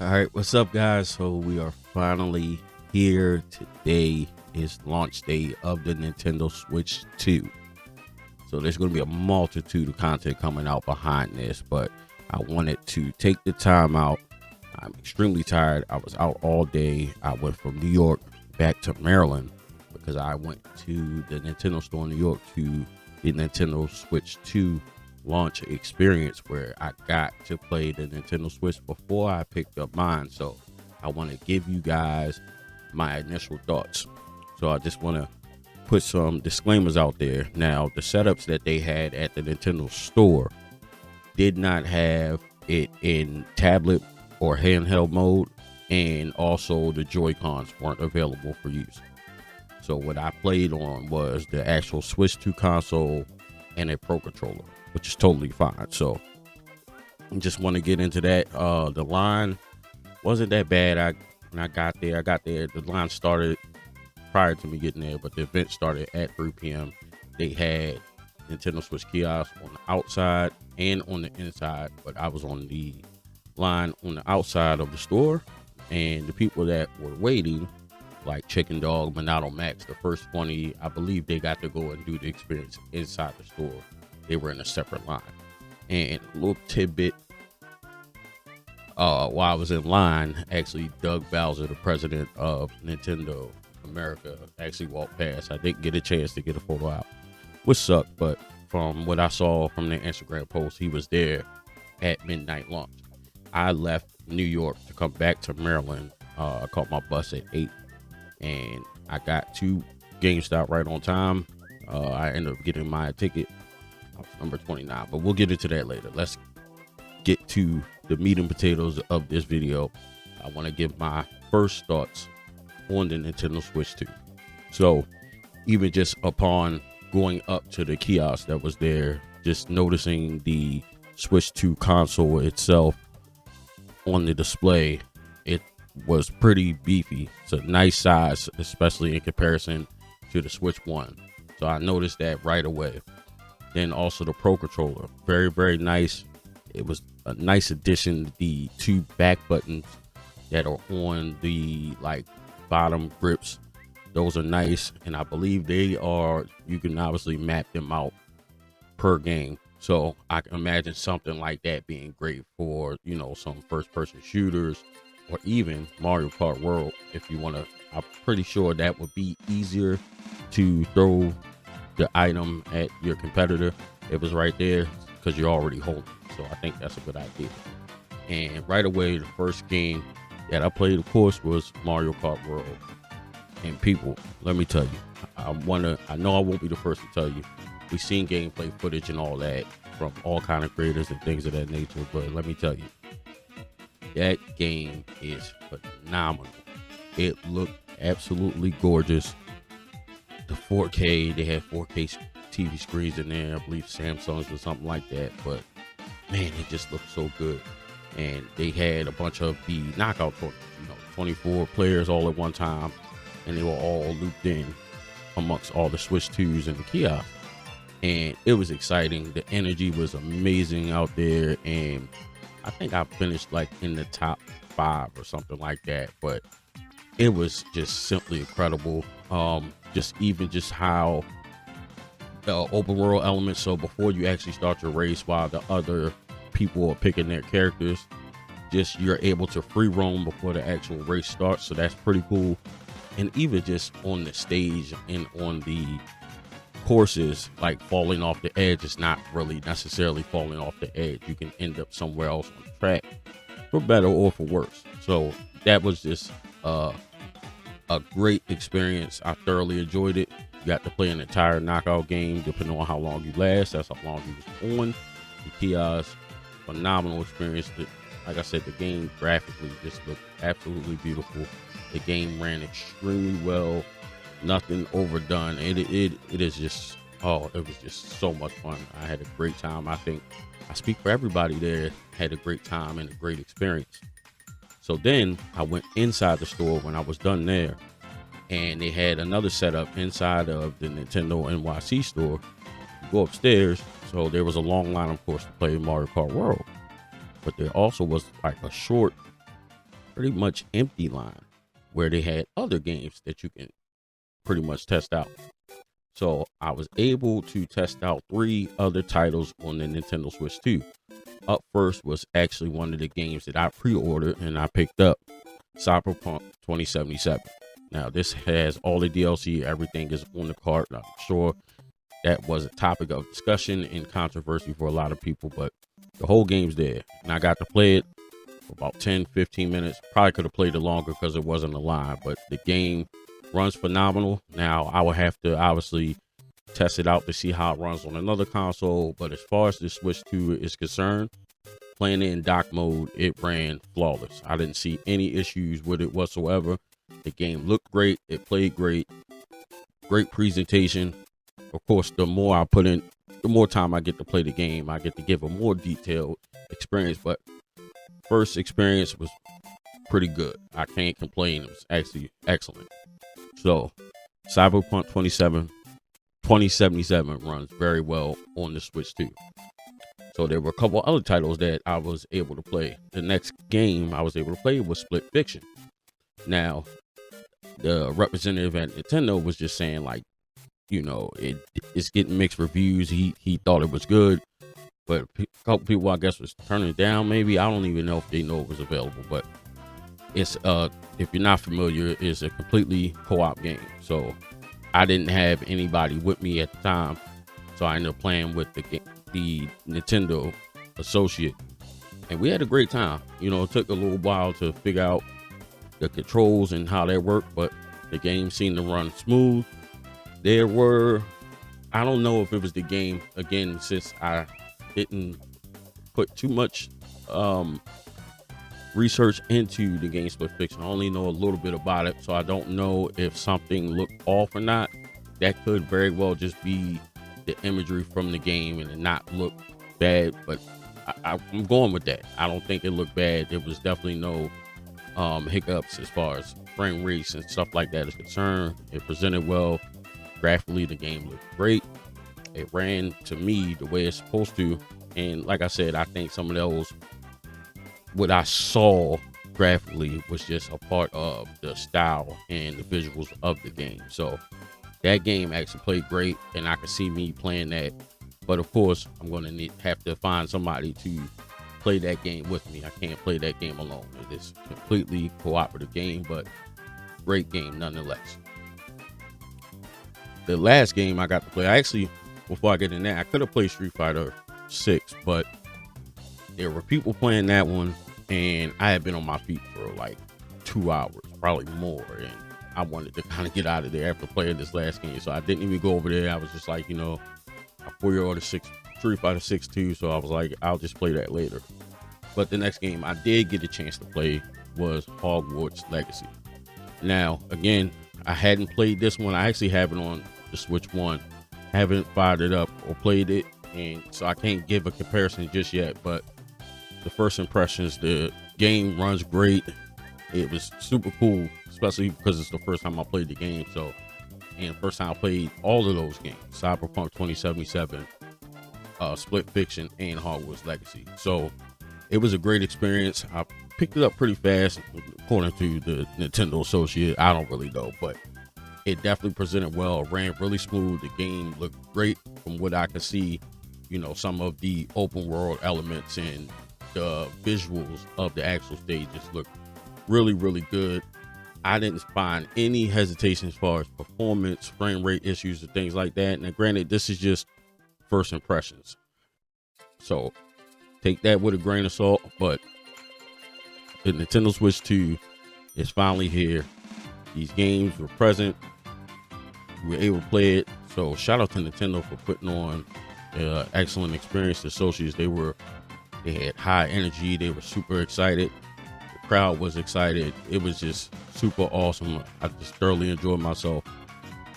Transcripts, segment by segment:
All right, what's up, guys? So we are finally here. Today is launch day of the Nintendo Switch 2. So there's going to be a multitude of content coming out behind this, but I wanted to take the time out. I'm extremely tired. I was out all day. I went from New York back to Maryland because I went to the Nintendo store in New York to the Nintendo Switch 2 launch experience where I got to play the Nintendo Switch before I picked up mine. So I want to give you guys my initial thoughts. So I just want to put some disclaimers out there. Now, the setups that they had at the Nintendo store did not have it in tablet or handheld mode, and also the Joy-Cons weren't available for use. So what I played on was the actual Switch 2 console and a Pro Controller, which is totally fine. So I just want to get into that. The line wasn't that bad. When I got there, the line started prior to me getting there, but the event started at 3 p.m. They had Nintendo Switch kiosks on the outside and on the inside, but I was on the line on the outside of the store, and the people that were waiting, like Chicken Dog, Monado Max, the first 20, I believe they got to go and do the experience inside the store. They were in a separate line. And a little tidbit, while I was in line, actually Doug Bowser, the president of Nintendo America, actually walked past. I didn't get a chance to get a photo out, which sucked, but from what I saw from the Instagram post, he was there at midnight launch. I left New York to come back to Maryland. I caught my bus at 8, and I got to GameStop right on time. I ended up getting my ticket. I was number 29, but we'll get into that later. Let's get to the meat and potatoes of this video. I want to give my first thoughts on the Nintendo Switch 2. So even just upon going up to the kiosk that was there, just noticing the Switch 2 console itself on the display, it was pretty beefy. It's a nice size, especially in comparison to the Switch 1. So I noticed that right away. Then also the Pro Controller, very, very nice. It was a nice addition. The two back buttons that are on the bottom grips, those are nice, and I believe they are, you can obviously map them out per game. So I can imagine something like that being great for, some first-person shooters, or even Mario Kart World. If you want to, I'm pretty sure that would be easier to throw the item at your competitor. It was right there because you're already holding. So I think that's a good idea. And right away, the first game that I played, of course, was Mario Kart World. And people, let me tell you, I know I won't be the first to tell you, we've seen gameplay footage and all that from all kind of creators and things of that nature, but let me tell you, that game is phenomenal. It looked absolutely gorgeous. The 4K, they had 4K TV screens in there. I believe Samsung's or something like that, but man, it just looked so good. And they had a bunch of the knockout tournaments, 24 players all at one time, and they were all looped in amongst all the Switch 2s and the kiosk. And it was exciting. The energy was amazing out there, and I think I finished in the top 5 or something like that, but it was just simply incredible. Just how the open world elements. So before you actually start your race, while the other people are picking their characters, you're able to free roam before the actual race starts. So that's pretty cool. And even just on the stage and on the courses, falling off the edge is not really necessarily falling off the edge. You can end up somewhere else on the track, for better or for worse. So that was just a great experience. I thoroughly enjoyed it. You got to play an entire knockout game, depending on how long you last. That's how long you was on the kiosk. Phenomenal experience. Like I said, the game graphically just looked absolutely beautiful. The game ran extremely well. Nothing overdone. It is just, it was just so much fun. I had a great time. I think I speak for everybody there. Had a great time and a great experience. So then I went inside the store when I was done there, and they had another setup inside of the Nintendo NYC store. You go upstairs, so there was a long line, of course, to play Mario Kart World, but there also was a short pretty much empty line where they had other games that you can pretty much test out. So I was able to test out 3 other titles on the Nintendo Switch 2. Up first was actually one of the games that I pre-ordered and I picked up, Cyberpunk 2077. Now this has all the DLC, everything is on the cart. I'm sure that was a topic of discussion and controversy for a lot of people, but the whole game's there. And I got to play it for about 10-15 minutes. Probably could have played it longer because it wasn't a line, but the game runs phenomenal. Now I will have to obviously test it out to see how it runs on another console, but as far as the Switch 2 is concerned, playing it in dock mode, it ran flawless. I didn't see any issues with it whatsoever. The game looked great, it played great presentation. Of course, the more I put in, the more time I get to play the game, I get to give a more detailed experience. But first experience was pretty good. I can't complain. It was actually excellent. So Cyberpunk 2077 runs very well on the Switch 2. So there were a couple other titles that I was able to play. The next game I was able to play was Split Fiction. Now, the representative at Nintendo was just saying, like, you know, it's getting mixed reviews. He thought it was good, but a couple people, I guess, was turning it down. Maybe, I don't even know if they know it was available, but it's if you're not familiar, it's a completely co-op game. So I didn't have anybody with me at the time, so I ended up playing with the Nintendo associate, and we had a great time. You know, it took a little while to figure out the controls and how they work, but the game seemed to run smooth. There were, I don't know if it was the game, again, since I didn't put too much research into the game Split Fiction. I only know a little bit about it, so I don't know if something looked off or not. That could very well just be the imagery from the game and it not look bad, but I'm going with that. I don't think it looked bad. There was definitely no hiccups as far as frame rates and stuff like that is concerned. It presented well. Graphically, the game looked great. It ran to me the way it's supposed to, and like I said, I think some of those, what I saw graphically was just a part of the style and the visuals of the game. So that game actually played great, and I could see me playing that. But of course, I'm going to have to find somebody to play that game with me. I can't play that game alone. It is a completely cooperative game, but great game nonetheless. The last game I got to play, before I get in there, I could have played Street Fighter 6, but there were people playing that one, and I had been on my feet for like 2 hours, probably more, and I wanted to kind of get out of there after playing this last game, so I didn't even go over there. I was just like, you know, I pre-ordered Street Fighter 6 too, so I was like, I'll just play that later. But the next game I did get a chance to play was Hogwarts Legacy. Now, again, I hadn't played this one. I actually have it on the Switch 1. Haven't fired it up or played it, and so I can't give a comparison just yet, but the first impressions, the game runs great. It was super cool, especially because it's the first time I played the game. So, and first time I played all of those games, Cyberpunk 2077, Split Fiction, and Hogwarts Legacy. So it was a great experience. I picked it up pretty fast, according to the Nintendo associate. I don't really know, but it definitely presented well. It ran really smooth. The game looked great from what I could see. You know, some of the open world elements and the visuals of the actual stages look really, really good. I didn't find any hesitation as far as performance, frame rate issues, and things like that. Now, granted, this is just first impressions, so take that with a grain of salt. But the Nintendo Switch 2 is finally here. These games were present. We were able to play it. So shout out to Nintendo for putting on excellent experience. The associates, they had high energy. They were super excited. The crowd was excited. It was just super awesome. I just thoroughly enjoyed myself.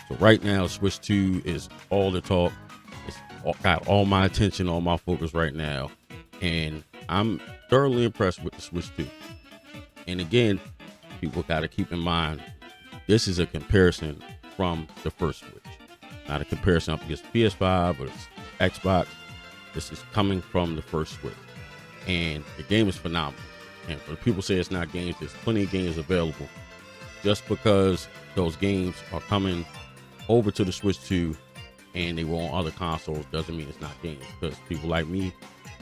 So right now, Switch 2 is all the talk. It's got all my attention, all my focus right now. And I'm thoroughly impressed with the Switch 2. And again, people got to keep in mind, this is a comparison from the first Switch. Not a comparison up against PS5 or Xbox. This is coming from the first Switch. And the game is phenomenal. And for the people say it's not games, there's plenty of games available. Just because those games are coming over to the Switch 2 and they were on other consoles doesn't mean it's not games, because people like me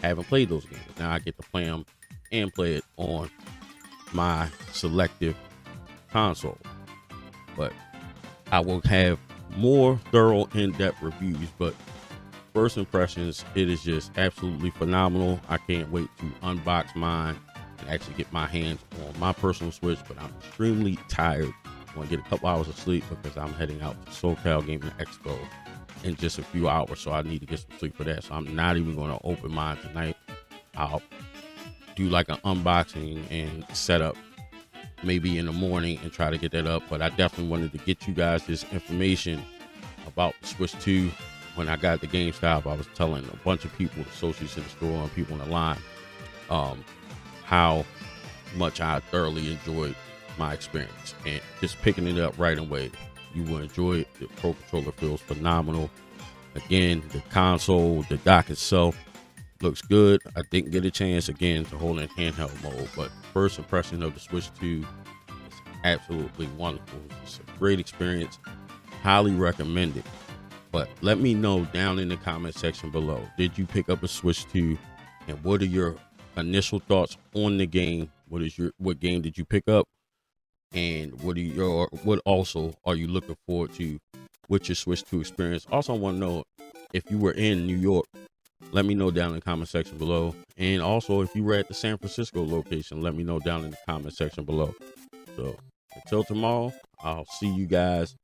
haven't played those games. Now I get to play them and play it on my selective console. But I will have more thorough, in-depth reviews. But first impressions, it is just absolutely phenomenal. I can't wait to unbox mine and actually get my hands on my personal Switch. But I'm extremely tired. I want to get a couple hours of sleep because I'm heading out to SoCal Gaming Expo in just a few hours, so I need to get some sleep for that. So I'm not even going to open mine tonight. I'll do like an unboxing and setup maybe in the morning and try to get that up. But I definitely wanted to get you guys this information about the Switch 2. When I got the GameStop, I was telling a bunch of people, associates in the store and people in the line, how much I thoroughly enjoyed my experience, and just picking it up right away. You will enjoy it. The Pro Controller feels phenomenal. Again, the console, the dock itself looks good. I didn't get a chance again to hold it in handheld mode, but first impression of the Switch 2 is absolutely wonderful. It's a great experience. Highly recommend it. But let me know down in the comment section below. Did you pick up a Switch 2? And what are your initial thoughts on the game? What game did you pick up? And what also are you looking forward to with your Switch 2 experience? Also, I want to know if you were in New York. Let me know down in the comment section below. And also, if you were at the San Francisco location, let me know down in the comment section below. So until tomorrow, I'll see you guys.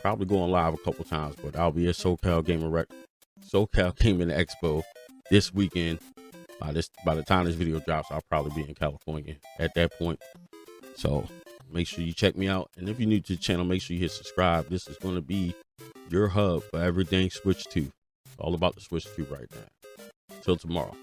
Probably going live a couple times, but I'll be at SoCal Gaming Expo this weekend. By the time this video drops, I'll probably be in California at that point. So make sure you check me out. And if you're new to the channel, make sure you hit subscribe. This is going to be your hub for everything Switch 2. It's all about the Switch 2 right now. Till tomorrow.